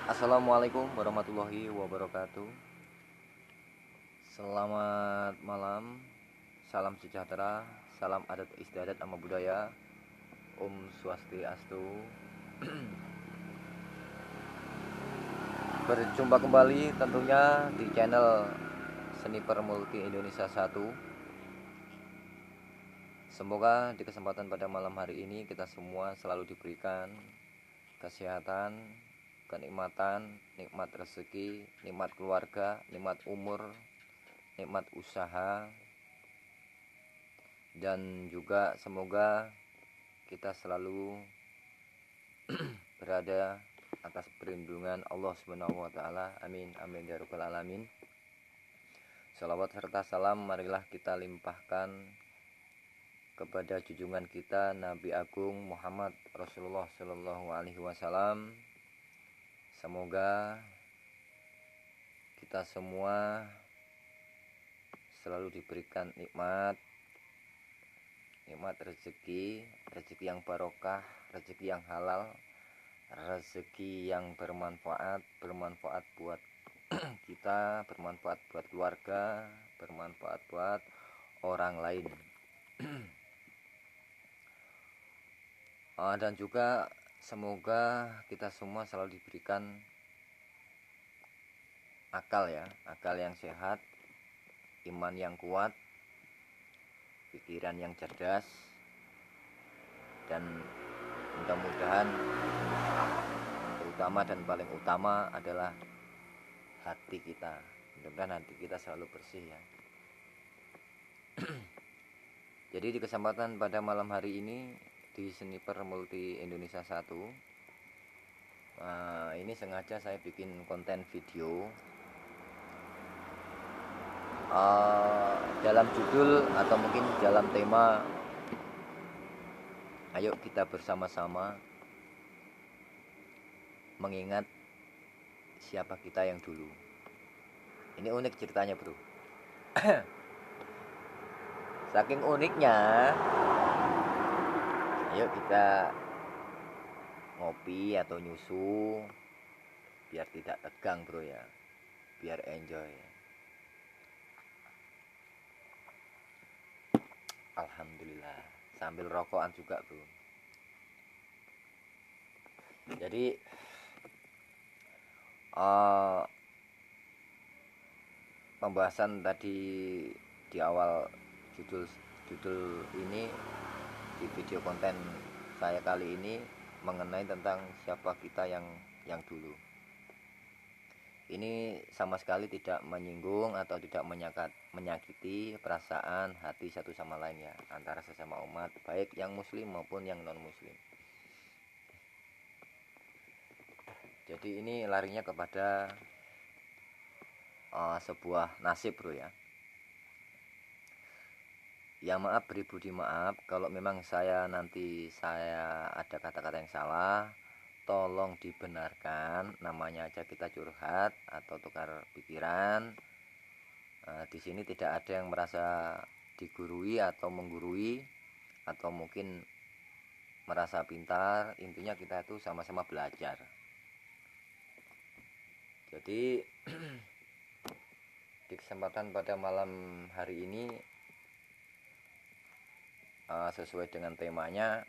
Assalamualaikum warahmatullahi wabarakatuh. Selamat malam, salam sejahtera, salam adat istiadat sama budaya. Om Swastiastu. Berjumpa kembali tentunya di channel Sniper Multi Indonesia 1. Semoga di kesempatan pada malam hari ini kita semua selalu diberikan kesehatan, kenikmatan, nikmat rezeki, nikmat keluarga, nikmat umur, nikmat usaha, dan juga semoga kita selalu berada atas perlindungan Allah Subhanahu wa taala. Amin amin ya rabbal alamin. Salawat serta salam marilah kita limpahkan kepada junjungan kita Nabi Agung Muhammad Rasulullah Shallallahu alaihi wasallam. Semoga kita semua selalu diberikan nikmat rezeki yang barokah, rezeki yang halal, rezeki yang bermanfaat buat kita, bermanfaat buat keluarga, bermanfaat buat orang lain. Dan juga semoga kita semua selalu diberikan akal yang sehat, iman yang kuat, pikiran yang cerdas, dan mudah-mudahan terutama dan paling utama adalah hati kita. Mudah-mudahan hati kita selalu bersih ya. Jadi di kesempatan pada malam hari ini di Sniper Multi Indonesia 1, ini sengaja saya bikin konten video dalam judul atau mungkin dalam tema ayo kita bersama-sama mengingat siapa kita yang dulu. Ini unik ceritanya bro. Saking uniknya, ayo kita ngopi atau nyusu biar tidak tegang bro ya, biar enjoy. Alhamdulillah, sambil rokokan juga bro. Jadi pembahasan tadi di awal judul ini di video konten saya kali ini mengenai tentang siapa kita yang dulu. Ini sama sekali tidak menyinggung atau tidak menyakiti perasaan hati satu sama lain ya, antara sesama umat, baik yang muslim maupun yang non muslim. Jadi ini larinya kepada sebuah nasib bro ya. Ya maaf, beribu di maaf kalau memang saya ada kata-kata yang salah, tolong dibenarkan. Namanya aja kita curhat atau tukar pikiran. Di sini tidak ada yang merasa digurui atau menggurui atau mungkin merasa pintar. Intinya kita itu sama-sama belajar. Jadi di kesempatan pada malam hari ini sesuai dengan temanya,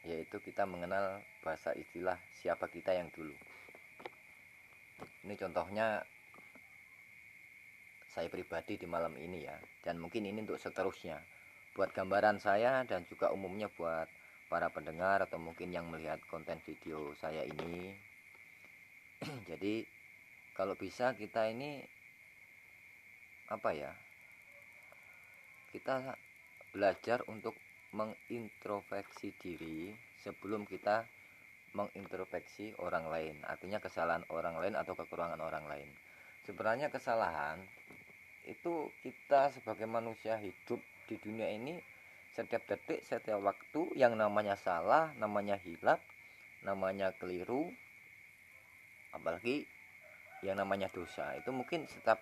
yaitu kita mengenal bahasa istilah siapa kita yang dulu. Ini contohnya saya pribadi di malam ini ya, dan mungkin ini untuk seterusnya buat gambaran saya dan juga umumnya buat para pendengar atau mungkin yang melihat konten video saya ini. Jadi kalau bisa kita ini kita belajar untuk mengintrospeksi diri sebelum kita mengintrospeksi orang lain. Artinya kesalahan orang lain atau kekurangan orang lain. Sebenarnya kesalahan itu kita sebagai manusia hidup di dunia ini setiap detik, setiap waktu yang namanya salah, namanya hilaf, namanya keliru, apalagi yang namanya dosa. Itu mungkin setiap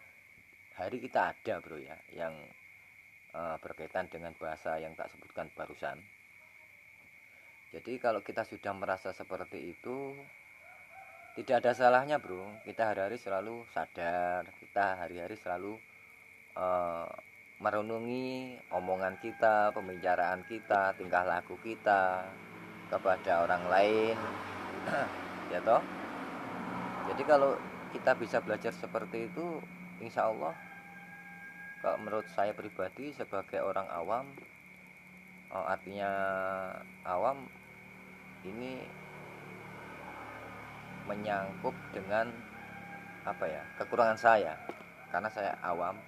hari kita ada bro ya, yang berkaitan dengan bahasa yang tak sebutkan barusan. Jadi kalau kita sudah merasa seperti itu, tidak ada salahnya bro, kita hari-hari selalu sadar, kita hari-hari selalu eh, merenungi omongan kita, pembicaraan kita, tingkah laku kita kepada orang lain. Ya toh, jadi kalau kita bisa belajar seperti itu, insya Allah kalau menurut saya pribadi sebagai orang awam, artinya awam ini menyangkut dengan apa ya, kekurangan saya, karena saya awam.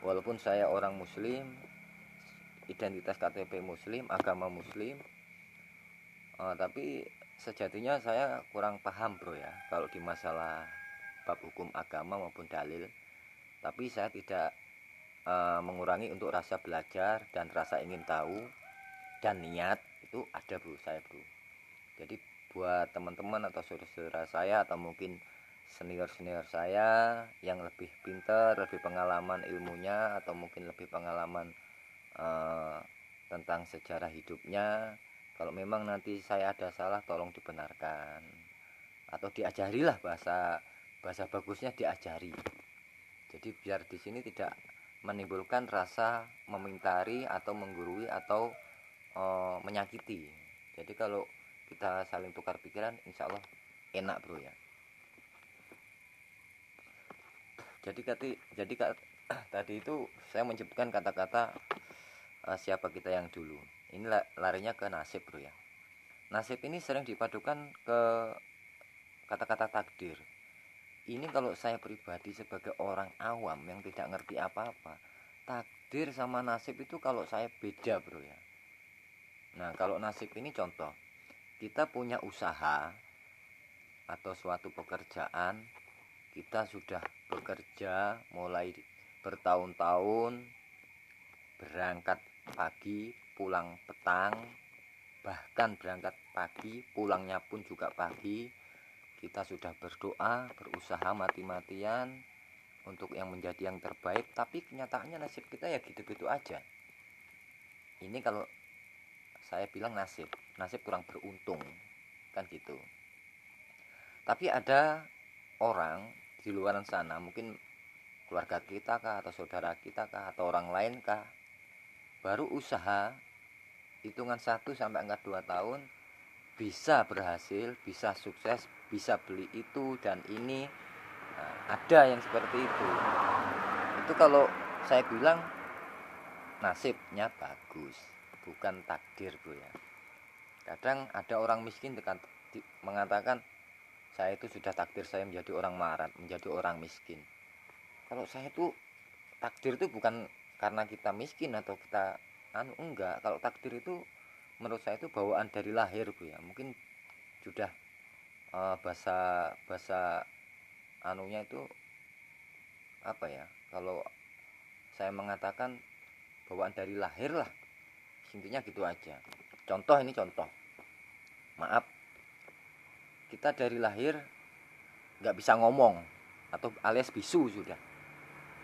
Walaupun saya orang muslim, identitas KTP muslim, agama muslim, tapi sejatinya saya kurang paham bro ya kalau di masalah bab hukum agama maupun dalil. Tapi saya tidak mengurangi untuk rasa belajar dan rasa ingin tahu, dan niat itu ada bro, saya bro. Jadi buat teman-teman atau saudara-saudara saya atau mungkin senior-senior saya yang lebih pintar, lebih pengalaman ilmunya, atau mungkin lebih pengalaman eh, tentang sejarah hidupnya, kalau memang nanti saya ada salah tolong dibenarkan atau diajarilah, bahasa bahasa bagusnya diajari. Jadi biar di sini tidak menimbulkan rasa memintari atau menggurui atau menyakiti. Jadi kalau kita saling tukar pikiran, insya Allah enak bro ya. Jadi tadi itu saya menyebutkan kata-kata siapa kita yang dulu. Ini larinya ke nasib bro ya. Nasib ini sering dipadukan ke kata-kata takdir. Ini kalau saya pribadi sebagai orang awam yang tidak ngerti apa-apa, takdir sama nasib itu kalau saya beda bro ya. Nah kalau nasib ini contoh, kita punya usaha atau suatu pekerjaan, kita sudah bekerja mulai bertahun-tahun, berangkat pagi pulang petang, bahkan berangkat pagi pulangnya pun juga pagi. Kita sudah berdoa, berusaha mati-matian untuk yang menjadi yang terbaik, tapi kenyataannya nasib kita ya gitu-gitu aja. Ini kalau saya bilang nasib kurang beruntung kan gitu. Tapi ada orang di luar sana, mungkin keluarga kita kah, atau saudara kita kah, atau orang lain kah, baru usaha hitungan 1 sampai 2 tahun bisa berhasil, bisa sukses, bisa beli itu dan ini. Nah, ada yang seperti itu. Itu kalau saya bilang nasibnya bagus, bukan takdir bro ya. Kadang ada orang miskin mengatakan saya itu sudah takdir saya menjadi orang marat, menjadi orang miskin. Kalau saya itu takdir itu bukan karena kita miskin atau kita enggak. Kalau takdir itu menurut saya itu bawaan dari lahir bro ya. Mungkin sudah bahasa bahasa anunya itu apa ya, kalau saya mengatakan bawaan dari lahir lah, intinya gitu aja. Contoh, ini contoh, maaf, kita dari lahir nggak bisa ngomong atau alias bisu, sudah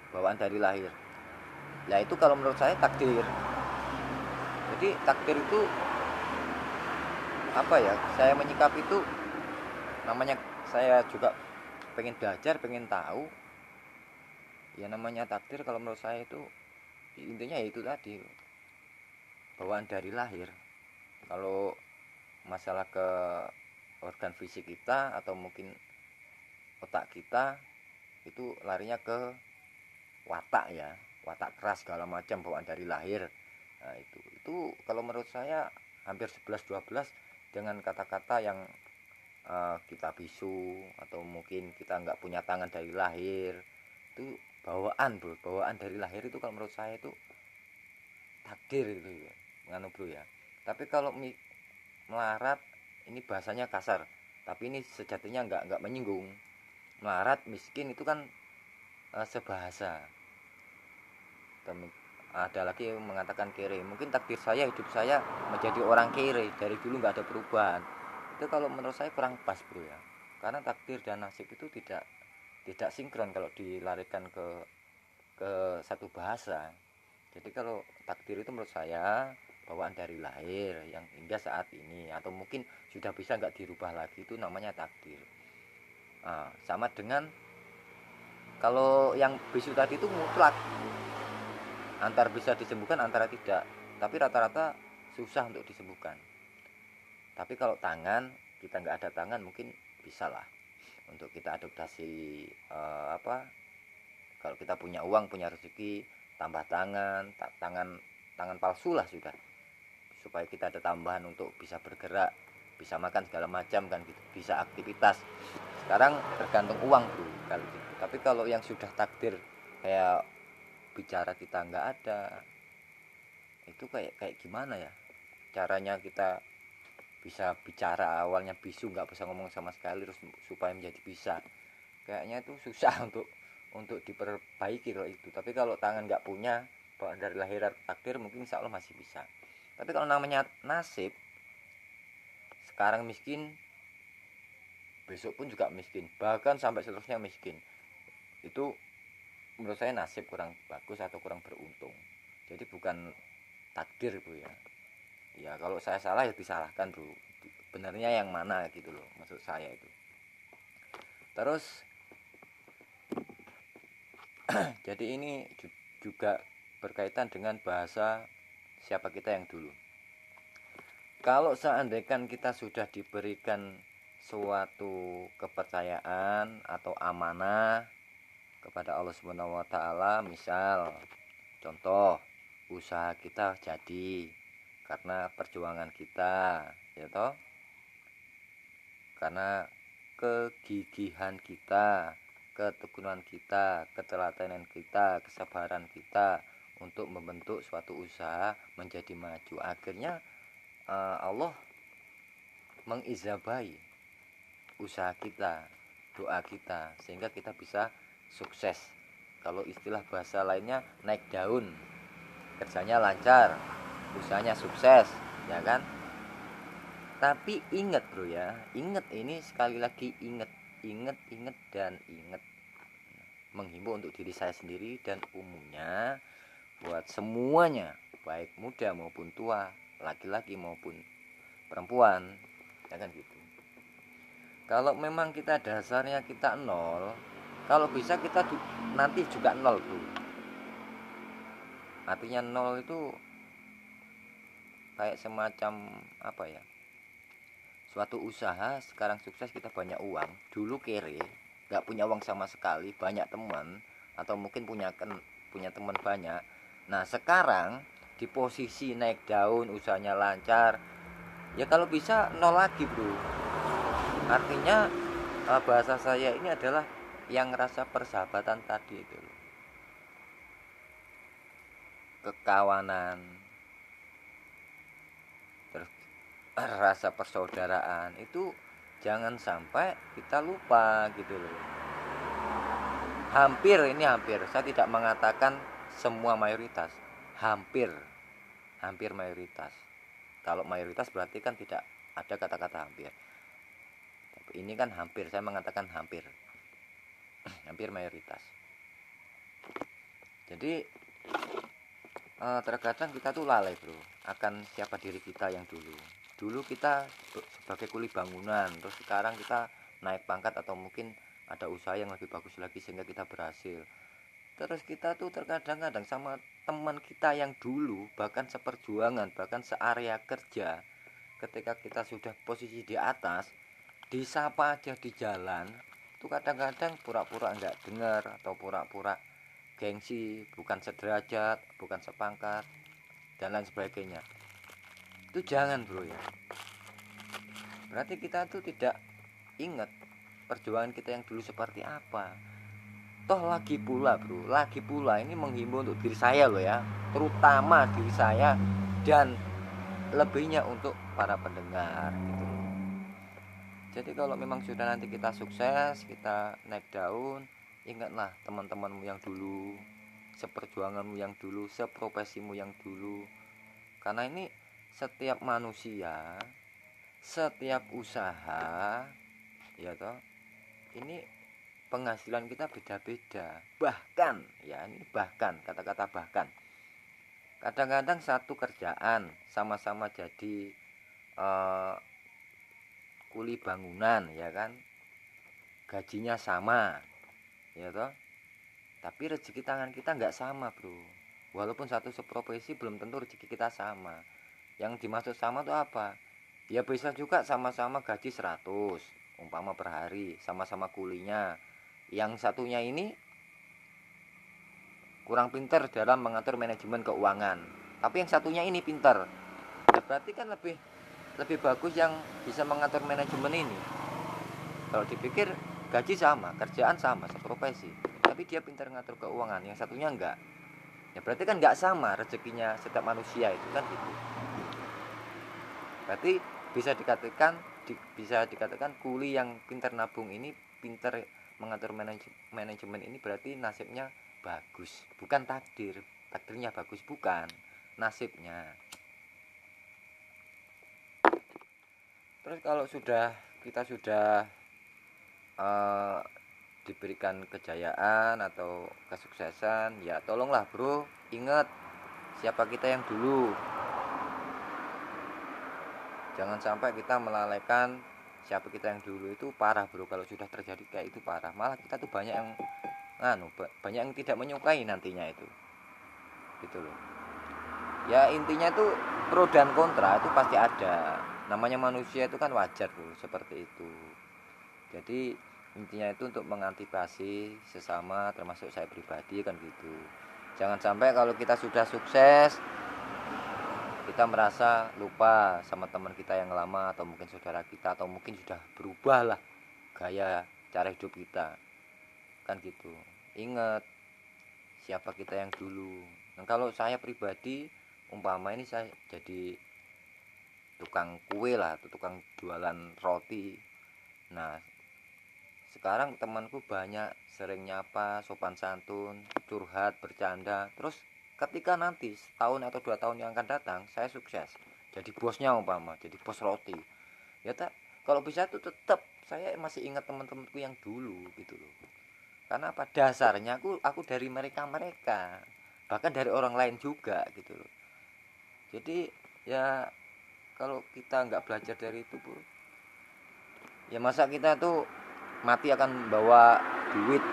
bawaan dari lahir. Nah itu kalau menurut saya takdir. Jadi takdir itu apa ya, saya menyikapi itu namanya, saya juga pengen belajar, pengen tahu. Ya namanya takdir kalau menurut saya itu intinya ya itu tadi, bawaan dari lahir. Kalau masalah ke organ fisik kita atau mungkin otak kita, itu larinya ke watak ya, watak keras segala macam, bawaan dari lahir. Nah itu kalau menurut saya hampir 11-12 dengan kata-kata yang kita bisu atau mungkin kita nggak punya tangan dari lahir. Itu bawaan bro, bawaan dari lahir itu kalau menurut saya itu takdir itu ya, nganu bro ya. Tapi kalau melarat, ini bahasanya kasar, tapi ini sejatinya nggak menyinggung. Melarat, miskin itu kan sebahasa. Ada lagi yang mengatakan kere, mungkin takdir saya hidup saya menjadi orang kere, dari dulu nggak ada perubahan. Itu kalau menurut saya kurang pas bro ya, karena takdir dan nasib itu tidak sinkron kalau dilarikan ke satu bahasa. Jadi kalau takdir itu menurut saya bawaan dari lahir yang hingga saat ini atau mungkin sudah bisa nggak dirubah lagi, itu namanya takdir. Sama dengan kalau yang bisu tadi itu mutlak, antar bisa disembuhkan antara tidak, tapi rata-rata susah untuk disembuhkan. Tapi kalau tangan, kita nggak ada tangan mungkin bisa lah untuk kita adaptasi, apa, kalau kita punya uang, punya rezeki, tambah tangan, tangan palsu lah sudah, supaya kita ada tambahan untuk bisa bergerak, bisa makan segala macam kan gitu, bisa aktivitas. Sekarang tergantung uang bro kalau gitu. Tapi kalau yang sudah takdir kayak bicara kita nggak ada, itu kayak kayak gimana ya caranya kita bisa bicara, awalnya bisu nggak bisa ngomong sama sekali terus supaya menjadi bisa, kayaknya itu susah untuk diperbaiki kalau itu. Tapi kalau tangan nggak punya, dari lahiran takdir, mungkin insya Allah masih bisa. Tapi kalau namanya nasib, sekarang miskin, besok pun juga miskin, bahkan sampai seterusnya miskin, itu menurut saya nasib kurang bagus atau kurang beruntung. Jadi bukan takdir bro ya. Ya kalau saya salah ya disalahkan bro, benarnya yang mana gitu loh maksud saya itu. Terus jadi ini juga berkaitan dengan bahasa siapa kita yang dulu. Kalau seandainya kita sudah diberikan suatu kepercayaan atau amanah kepada Allah Subhanahu wa taala, misal contoh usaha kita jadi karena perjuangan kita, ya toh, karena kegigihan kita, ketekunan kita, ketelatenan kita, kesabaran kita untuk membentuk suatu usaha menjadi maju. Akhirnya Allah mengizabahi usaha kita, doa kita, sehingga kita bisa sukses. Kalau istilah bahasa lainnya naik daun, kerjanya lancar, usahanya sukses, ya kan? Tapi ingat bro ya, ingat ini sekali lagi, ingat, ingat dan ingat, menghimbau untuk diri saya sendiri dan umumnya buat semuanya, baik muda maupun tua, laki-laki maupun perempuan, ya kan gitu. Kalau memang kita dasarnya kita nol, kalau bisa kita nanti juga nol bro. Artinya nol itu kayak semacam apa ya, suatu usaha sekarang sukses, kita banyak uang, dulu kere nggak punya uang sama sekali, banyak teman atau mungkin punya teman banyak. Nah sekarang di posisi naik daun, usahanya lancar, ya kalau bisa nol lagi bro. Artinya bahasa saya ini adalah yang rasa persahabatan tadi itu, kekawanan, terus rasa persaudaraan itu jangan sampai kita lupa gitu loh. Hampir saya tidak mengatakan semua, mayoritas, hampir hampir mayoritas. Kalau mayoritas berarti kan tidak ada kata-kata hampir, tapi ini kan hampir, saya mengatakan hampir hampir mayoritas. Jadi terkadang kita tuh lalai bro akan siapa diri kita yang dulu kita sebagai kuli bangunan, terus sekarang kita naik pangkat atau mungkin ada usaha yang lebih bagus lagi sehingga kita berhasil. Terus kita tuh terkadang-kadang sama teman kita yang dulu bahkan seperjuangan, bahkan searea kerja, ketika kita sudah posisi di atas, disapa aja di jalan tuh kadang-kadang pura-pura nggak dengar atau pura-pura gengsi, bukan sederajat, bukan sepangkat, dan lain sebagainya. Itu jangan bro ya. Berarti kita tuh tidak ingat perjuangan kita yang dulu seperti apa. Toh lagi pula bro, lagi pula ini menghimbau untuk diri saya loh ya, terutama diri saya dan lebihnya untuk para pendengar gitu loh. Jadi kalau memang sudah nanti kita sukses, kita naik daun, ingatlah teman-temanmu yang dulu, seperjuanganmu yang dulu, seprofesimu yang dulu. Karena ini setiap manusia, setiap usaha, ya toh, ini penghasilan kita beda-beda. Bahkan, ya ini bahkan, kata-kata bahkan. Kadang-kadang satu kerjaan sama-sama jadi kuli bangunan, ya kan? gajinya sama, ya toh, tapi rezeki tangan kita nggak sama bro. Walaupun satu seprofesi belum tentu rezeki kita sama. Yang dimaksud sama tuh apa? Ya bisa juga sama-sama gaji 100 umpama per hari, sama-sama kulinya. Yang satunya ini kurang pintar dalam mengatur manajemen keuangan, tapi yang satunya ini pintar. Ya berarti kan lebih lebih bagus yang bisa mengatur manajemen ini. Kalau dipikir gaji sama, kerjaan sama, seprofesi, tapi dia pintar ngatur keuangan, yang satunya enggak. Ya berarti kan enggak sama rezekinya setiap manusia itu kan gitu. Berarti bisa dikatakan kuli yang pintar nabung ini, pintar mengatur manajemen ini berarti nasibnya bagus, bukan takdirnya bagus, bukan nasibnya. Terus kalau kita sudah uh, diberikan kejayaan atau kesuksesan, ya tolonglah bro, ingat siapa kita yang dulu. Jangan sampai kita melalaikan siapa kita yang dulu. Itu parah bro, kalau sudah terjadi kayak itu parah. Malah kita tuh banyak yang banyak yang tidak menyukai nantinya itu, gitu loh. Ya intinya tuh pro dan kontra itu pasti ada. Namanya manusia itu kan wajar bro, seperti itu. Jadi intinya itu untuk mengantisipasi sesama, termasuk saya pribadi kan gitu. Jangan sampai kalau kita sudah sukses kita merasa lupa sama teman kita yang lama, atau mungkin saudara kita, atau mungkin sudah berubah lah gaya cara hidup kita kan gitu. Ingat siapa kita yang dulu. Nah, kalau saya pribadi umpama ini saya jadi tukang kue lah, atau tukang jualan roti. Nah sekarang temanku banyak sering nyapa, sopan santun, curhat, bercanda. Terus ketika nanti setahun atau 2 tahun yang akan datang saya sukses jadi bosnya umpama, jadi bos roti, ya tak, kalau bisa tuh tetap saya masih ingat teman-temanku yang dulu gitu loh. Karena apa, dasarnya aku dari mereka, bahkan dari orang lain juga gitu loh. Jadi ya kalau kita nggak belajar dari itu bro, ya masa kita tuh mati akan bawa duit,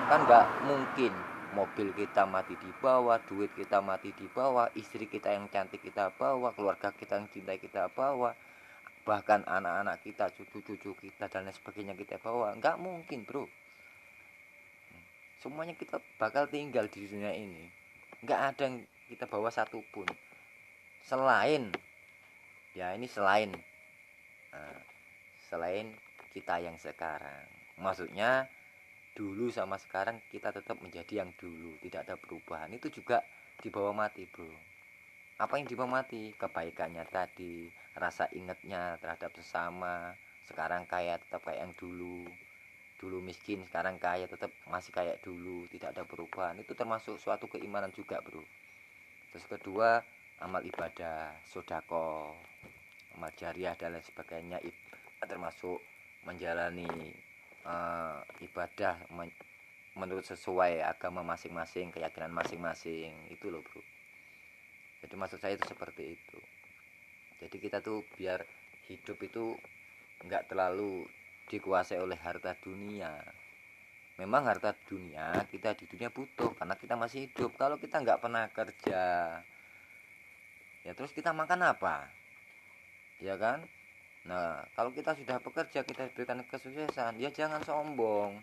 kan nggak mungkin. Mobil kita mati di bawah, duit kita mati di bawah, istri kita yang cantik kita bawa, keluarga kita yang cintai kita bawa, bahkan anak-anak kita, cucu-cucu kita dan lain sebagainya kita bawa. Nggak mungkin bro, semuanya kita bakal tinggal di dunia ini, nggak ada yang kita bawa satupun. Selain ya ini selain uh, selain kita yang sekarang, maksudnya dulu sama sekarang kita tetap menjadi yang dulu, tidak ada perubahan. Itu juga dibawa mati bro. Apa yang dibawa mati? Kebaikannya tadi, rasa ingatnya terhadap sesama. Sekarang kaya tetap kayak yang dulu, dulu miskin sekarang kaya, tetap masih kayak dulu, tidak ada perubahan. Itu termasuk suatu keimanan juga bro. Terus kedua, amal ibadah, sodako, amal jariah dan lain sebagainya, termasuk menjalani ibadah menurut sesuai agama masing-masing, keyakinan masing-masing. Itu loh bro. Jadi maksud saya itu seperti itu. Jadi kita tuh biar hidup itu nggak terlalu dikuasai oleh harta dunia. Memang harta dunia kita di dunia butuh karena kita masih hidup. Kalau kita nggak pernah kerja, ya terus kita makan apa? Ya kan? Nah kalau kita sudah bekerja, kita diberikan kesuksesan, ya jangan sombong,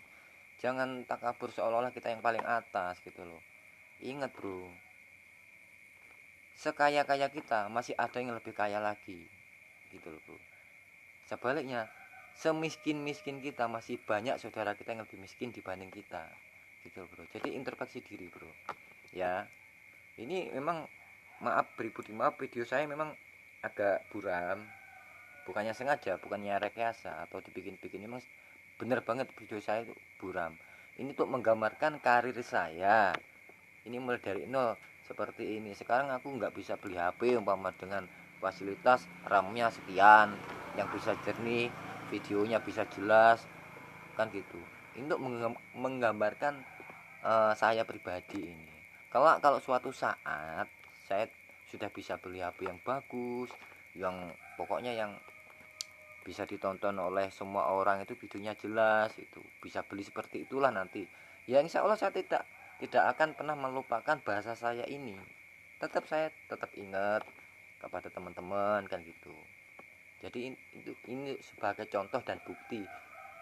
jangan takabur seolah-olah kita yang paling atas gitu loh. Ingat bro, sekaya-kaya kita masih ada yang lebih kaya lagi gitu loh bro. Sebaliknya, semiskin-miskin kita masih banyak saudara kita yang lebih miskin dibanding kita gitu loh bro. Jadi introspeksi diri bro ya. Ini memang maaf pribadi, maaf video saya memang agak buram, bukannya sengaja, bukannya rekayasa atau dibikin-bikin. Memang bener banget video saya itu buram. Ini tuh menggambarkan karir saya, ini mulai dari nol seperti ini. Sekarang aku nggak bisa beli HP umpama dengan fasilitas RAM-nya sekian, yang bisa jernih, videonya bisa jelas kan gitu. Ini untuk menggambarkan saya pribadi ini. Kalau suatu saat saya sudah bisa beli HP yang bagus, yang pokoknya yang bisa ditonton oleh semua orang, itu videonya jelas, itu bisa beli seperti itulah nanti. Ya insya Allah saya tidak akan pernah melupakan bahasa saya ini. Saya tetap ingat kepada teman-teman kan gitu. Jadi ini sebagai contoh dan bukti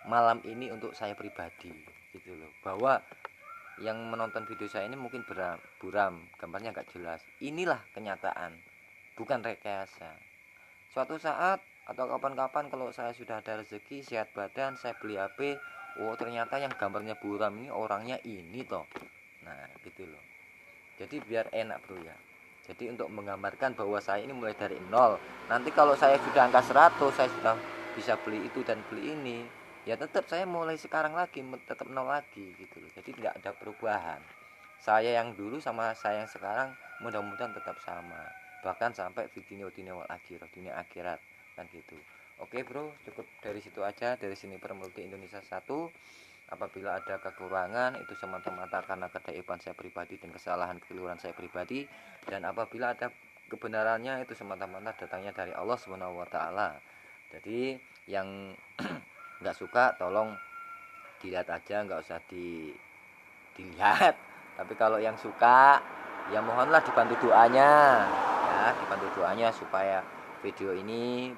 malam ini untuk saya pribadi gitu loh, bahwa yang menonton video saya ini mungkin buram, gambarnya nggak jelas. Inilah kenyataan, bukan rekayasa. Suatu saat atau kapan-kapan kalau saya sudah ada rezeki, sehat badan, saya beli HP, oh ternyata yang gambarnya buram ini orangnya ini toh. Nah gitu loh. Jadi biar enak bro ya. Jadi untuk menggambarkan bahwa saya ini mulai dari nol. Nanti kalau saya sudah angka 100, saya sudah bisa beli itu dan beli ini, ya tetap saya mulai sekarang lagi, tetap nol lagi gitu loh. Jadi tidak ada perubahan. Saya yang dulu sama saya yang sekarang mudah-mudahan tetap sama. Bahkan sampai di dunia wal akhirat, dunia akhirat kan gitu. Oke bro, cukup dari situ aja, dari sini Permulti Indonesia 1. Apabila ada kekurangan itu semata-mata karena kedaipan saya pribadi dan kesalahan keliruan saya pribadi, dan apabila ada kebenarannya itu semata-mata datangnya dari Allah Subhanahu wa taala. Jadi yang nggak suka tolong dilihat aja, nggak usah dilihat. Tapi kalau yang suka ya mohonlah dibantu doanya, ya dibantu doanya supaya video ini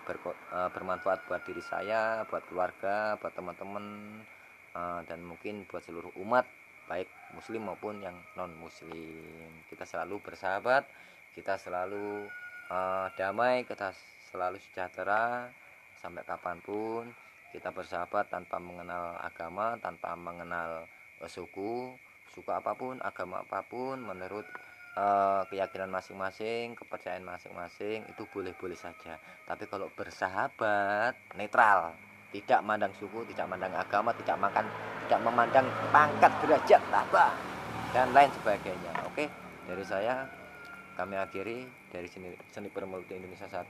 bermanfaat buat diri saya, buat keluarga, buat teman-teman, dan mungkin buat seluruh umat baik muslim maupun yang non muslim. Kita selalu bersahabat, kita selalu damai, kita selalu sejahtera sampai kapanpun. Kita bersahabat tanpa mengenal agama, tanpa mengenal suku apapun, agama apapun, menurut keyakinan masing-masing, kepercayaan masing-masing, itu boleh-boleh saja. Tapi kalau bersahabat netral, tidak mandang suku, tidak mandang agama, tidak memandang pangkat, derajat, apa dan lain sebagainya. Oke, dari saya kami akhiri dari seni Permulti Indonesia 1.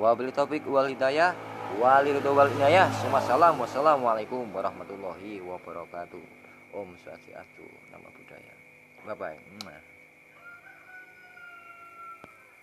Wabillahi taufik wal hidayah, walillahi wal inayah. Wassalamualaikum warahmatullahi wabarakatuh. Om Swastiastu, nama budaya. Bye bye.